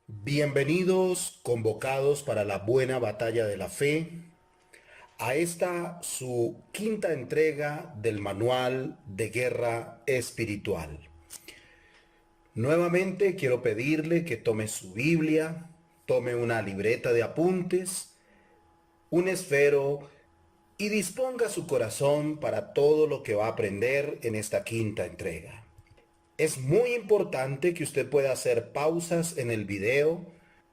Bienvenidos, convocados para la buena batalla de la fe, a esta su quinta entrega del Manual de Guerra Espiritual. Nuevamente quiero pedirle que tome su Biblia, tome una libreta de apuntes, un esfero y disponga su corazón para todo lo que va a aprender en esta quinta entrega. Es muy importante que usted pueda hacer pausas en el video.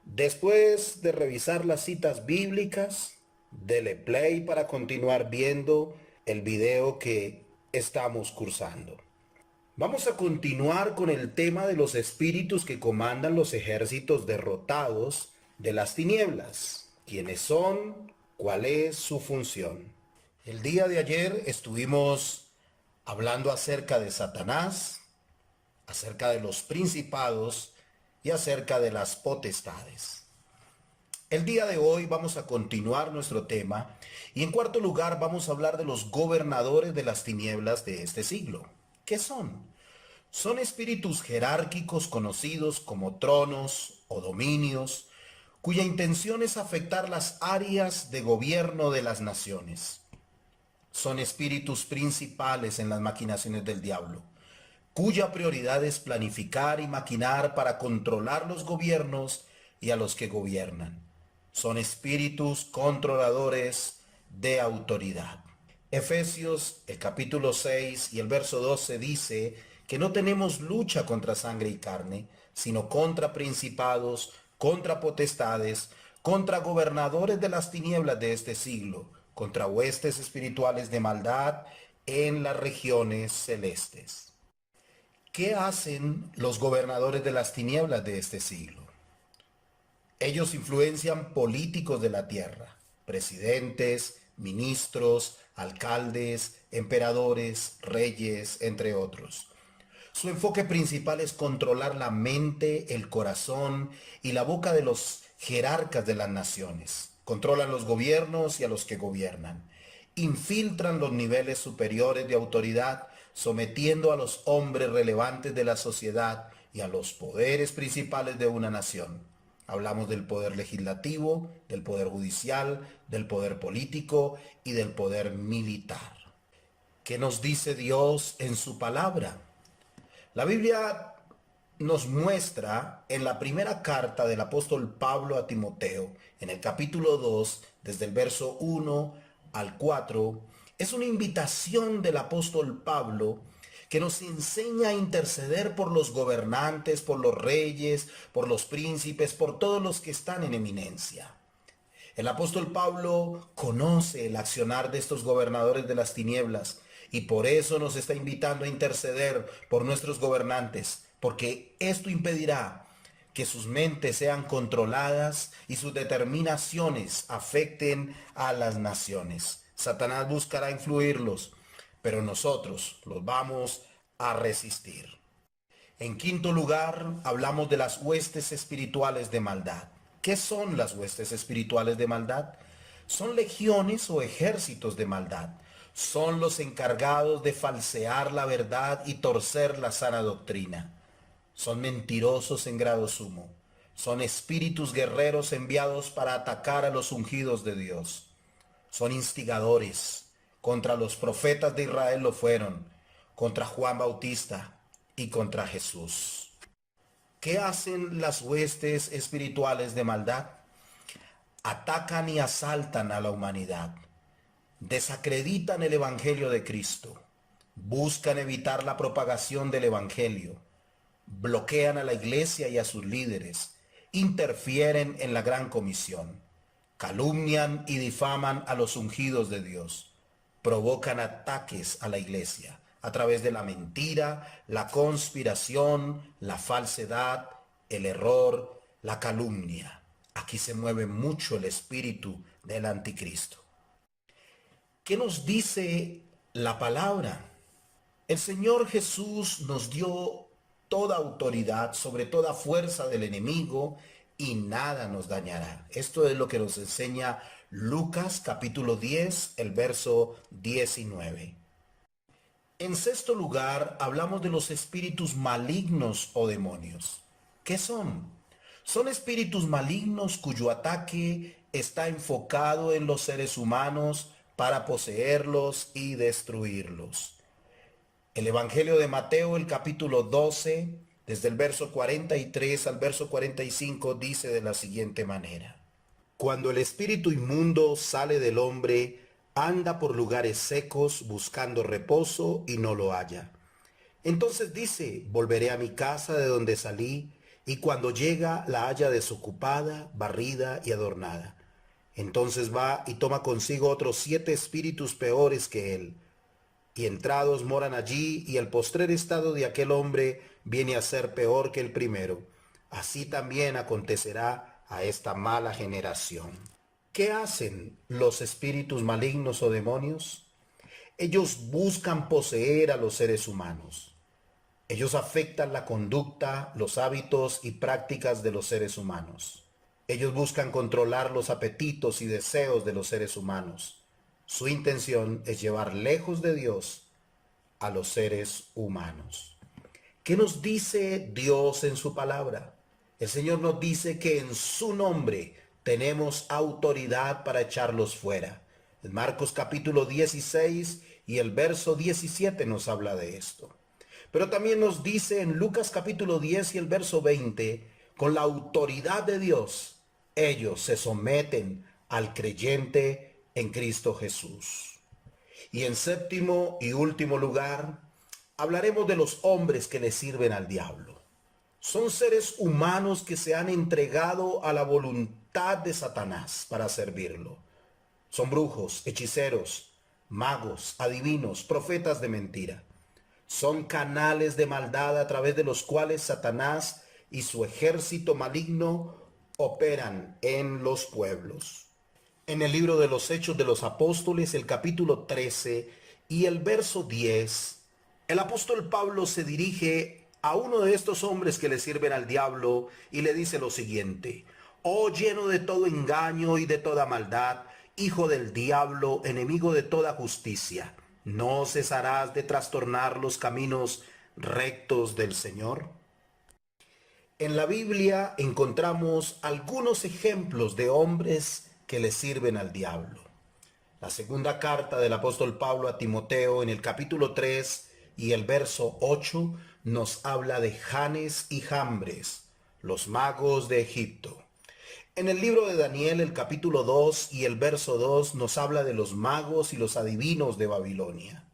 Después de revisar las citas bíblicas, dele play para continuar viendo el video que estamos cursando. Vamos a continuar con el tema de los espíritus que comandan los ejércitos derrotados de las tinieblas. ¿Quiénes son? ¿Cuál es su función? El día de ayer estuvimos hablando acerca de Satanás, acerca de los principados y acerca de las potestades. El día de hoy vamos a continuar nuestro tema y en cuarto lugar vamos a hablar de los gobernadores de las tinieblas de este siglo. ¿Qué son? Son espíritus jerárquicos conocidos como tronos o dominios, cuya intención es afectar las áreas de gobierno de las naciones. Son espíritus principales en las maquinaciones del diablo, cuya prioridad es planificar y maquinar para controlar los gobiernos y a los que gobiernan. Son espíritus controladores de autoridad. Efesios, el capítulo 6 y el verso 12 dice que no tenemos lucha contra sangre y carne, sino contra principados, contra potestades, contra gobernadores de las tinieblas de este siglo, contra huestes espirituales de maldad en las regiones celestes. ¿Qué hacen los gobernadores de las tinieblas de este siglo? Ellos influencian políticos de la tierra, presidentes, ministros, alcaldes, emperadores, reyes, entre otros. Su enfoque principal es controlar la mente, el corazón y la boca de los jerarcas de las naciones. Controlan los gobiernos y a los que gobiernan. Infiltran los niveles superiores de autoridad, sometiendo a los hombres relevantes de la sociedad y a los poderes principales de una nación. Hablamos del poder legislativo, del poder judicial, del poder político y del poder militar. ¿Qué nos dice Dios en su palabra? La Biblia nos muestra en la primera carta del apóstol Pablo a Timoteo, en el capítulo 2, desde el verso 1 al 4, es una invitación del apóstol Pablo que nos enseña a interceder por los gobernantes, por los reyes, por los príncipes, por todos los que están en eminencia. El apóstol Pablo conoce el accionar de estos gobernadores de las tinieblas y por eso nos está invitando a interceder por nuestros gobernantes, porque esto impedirá que sus mentes sean controladas y sus determinaciones afecten a las naciones. Satanás buscará influirlos, pero nosotros los vamos a resistir. En quinto lugar, hablamos de las huestes espirituales de maldad. ¿Qué son las huestes espirituales de maldad? Son legiones o ejércitos de maldad. Son los encargados de falsear la verdad y torcer la sana doctrina. Son mentirosos en grado sumo. Son espíritus guerreros enviados para atacar a los ungidos de Dios. Son instigadores. Contra los profetas de Israel lo fueron, contra Juan Bautista y contra Jesús. ¿Qué hacen las huestes espirituales de maldad? Atacan y asaltan a la humanidad. Desacreditan el Evangelio de Cristo. Buscan evitar la propagación del Evangelio. Bloquean a la iglesia y a sus líderes. Interfieren en la gran comisión. Calumnian y difaman a los ungidos de Dios. Provocan ataques a la iglesia a través de la mentira, la conspiración, la falsedad, el error, la calumnia. Aquí se mueve mucho el espíritu del anticristo. ¿Qué nos dice la palabra? El Señor Jesús nos dio toda autoridad sobre toda fuerza del enemigo y nada nos dañará. Esto es lo que nos enseña Lucas capítulo 10, el verso 19. En sexto lugar, hablamos de los espíritus malignos o demonios. ¿Qué son? Son espíritus malignos cuyo ataque está enfocado en los seres humanos para poseerlos y destruirlos. El Evangelio de Mateo, el capítulo 12, desde el verso 43 al verso 45, dice de la siguiente manera: Cuando el espíritu inmundo sale del hombre, anda por lugares secos buscando reposo y no lo halla. Entonces dice: volveré a mi casa de donde salí, y cuando llega la halla desocupada, barrida y adornada. Entonces va y toma consigo otros 7 espíritus peores que él, y entrados moran allí, y el postrer estado de aquel hombre viene a ser peor que el primero. Así también acontecerá a esta mala generación. ¿Qué hacen los espíritus malignos o demonios? Ellos buscan poseer a los seres humanos. Ellos afectan la conducta, los hábitos y prácticas de los seres humanos. Ellos buscan controlar los apetitos y deseos de los seres humanos. Su intención es llevar lejos de Dios a los seres humanos. ¿Qué nos dice Dios en su palabra? El Señor nos dice que en su nombre tenemos autoridad para echarlos fuera. En Marcos capítulo 16 y el verso 17 nos habla de esto. Pero también nos dice en Lucas capítulo 10 y el verso 20, con la autoridad de Dios, ellos se someten al creyente en Cristo Jesús. Y en séptimo y último lugar, hablaremos de los hombres que le sirven al diablo. Son seres humanos que se han entregado a la voluntad de Satanás para servirlo. Son brujos, hechiceros, magos, adivinos, profetas de mentira. Son canales de maldad a través de los cuales Satanás y su ejército maligno operan en los pueblos. En el libro de los Hechos de los Apóstoles, el capítulo 13 y el verso 10, el apóstol Pablo se dirige a uno de estos hombres que le sirven al diablo y le dice lo siguiente: oh, lleno de todo engaño y de toda maldad, hijo del diablo, enemigo de toda justicia, ¿no cesarás de trastornar los caminos rectos del Señor? En la Biblia encontramos algunos ejemplos de hombres que le sirven al diablo. La segunda carta del apóstol Pablo a Timoteo, en el capítulo 3 y el verso 8, nos habla de Janes y Jambres, los magos de Egipto. En el libro de Daniel, el capítulo 2 y el verso 2, nos habla de los magos y los adivinos de Babilonia.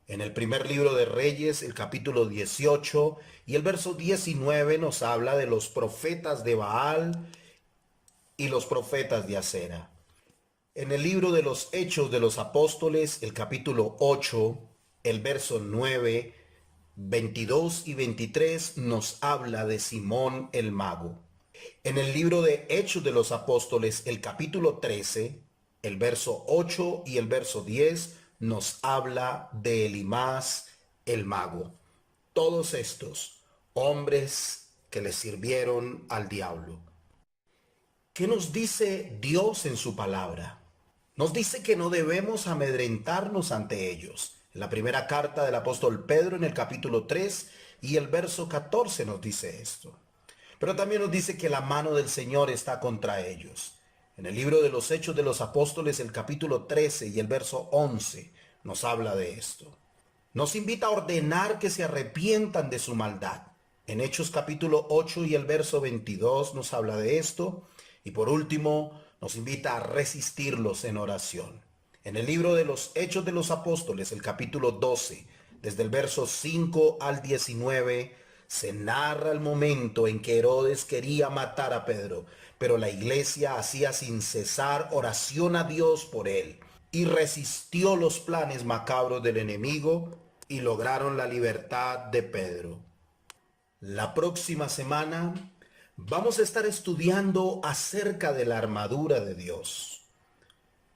En el primer libro de Reyes, el capítulo 18 y el verso 19, nos habla de los profetas de Baal y los profetas de Acera. En el libro de los Hechos de los Apóstoles, el capítulo 8, el verso 9, 22 y 23, nos habla de Simón el mago. En el libro de Hechos de los Apóstoles, el capítulo 13, el verso 8 y el verso 10, nos habla de Elimás el mago. Todos estos hombres que le sirvieron al diablo. ¿Qué nos dice Dios en su palabra? Nos dice que no debemos amedrentarnos ante ellos. En la primera carta del apóstol Pedro, en el capítulo 3 y el verso 14, nos dice esto. Pero también nos dice que la mano del Señor está contra ellos. En el libro de los Hechos de los Apóstoles, el capítulo 13 y el verso 11, nos habla de esto. Nos invita a ordenar que se arrepientan de su maldad. En Hechos capítulo 8 y el verso 22 nos habla de esto. Y por último, nos invita a resistirlos en oración. En el libro de los Hechos de los Apóstoles, el capítulo 12, desde el verso 5 al 19, se narra el momento en que Herodes quería matar a Pedro, pero la iglesia hacía sin cesar oración a Dios por él y resistió los planes macabros del enemigo y lograron la libertad de Pedro. La próxima semana vamos a estar estudiando acerca de la armadura de Dios.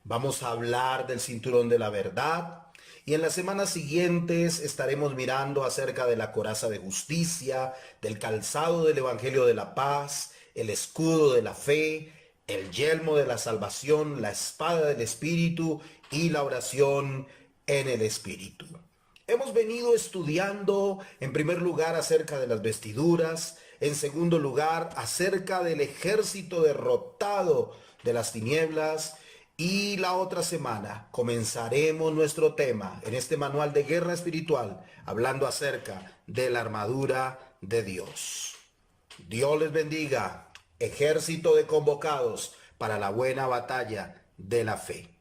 Vamos a hablar del cinturón de la verdad. Y en las semanas siguientes estaremos mirando acerca de la coraza de justicia, del calzado del evangelio de la paz, el escudo de la fe, el yelmo de la salvación, la espada del espíritu y la oración en el espíritu. Hemos venido estudiando en primer lugar acerca de las vestiduras, En segundo lugar, acerca del ejército derrotado de las tinieblas. Y la otra semana comenzaremos nuestro tema en este manual de guerra espiritual, hablando acerca de la armadura de Dios. Dios les bendiga, ejército de convocados para la buena batalla de la fe.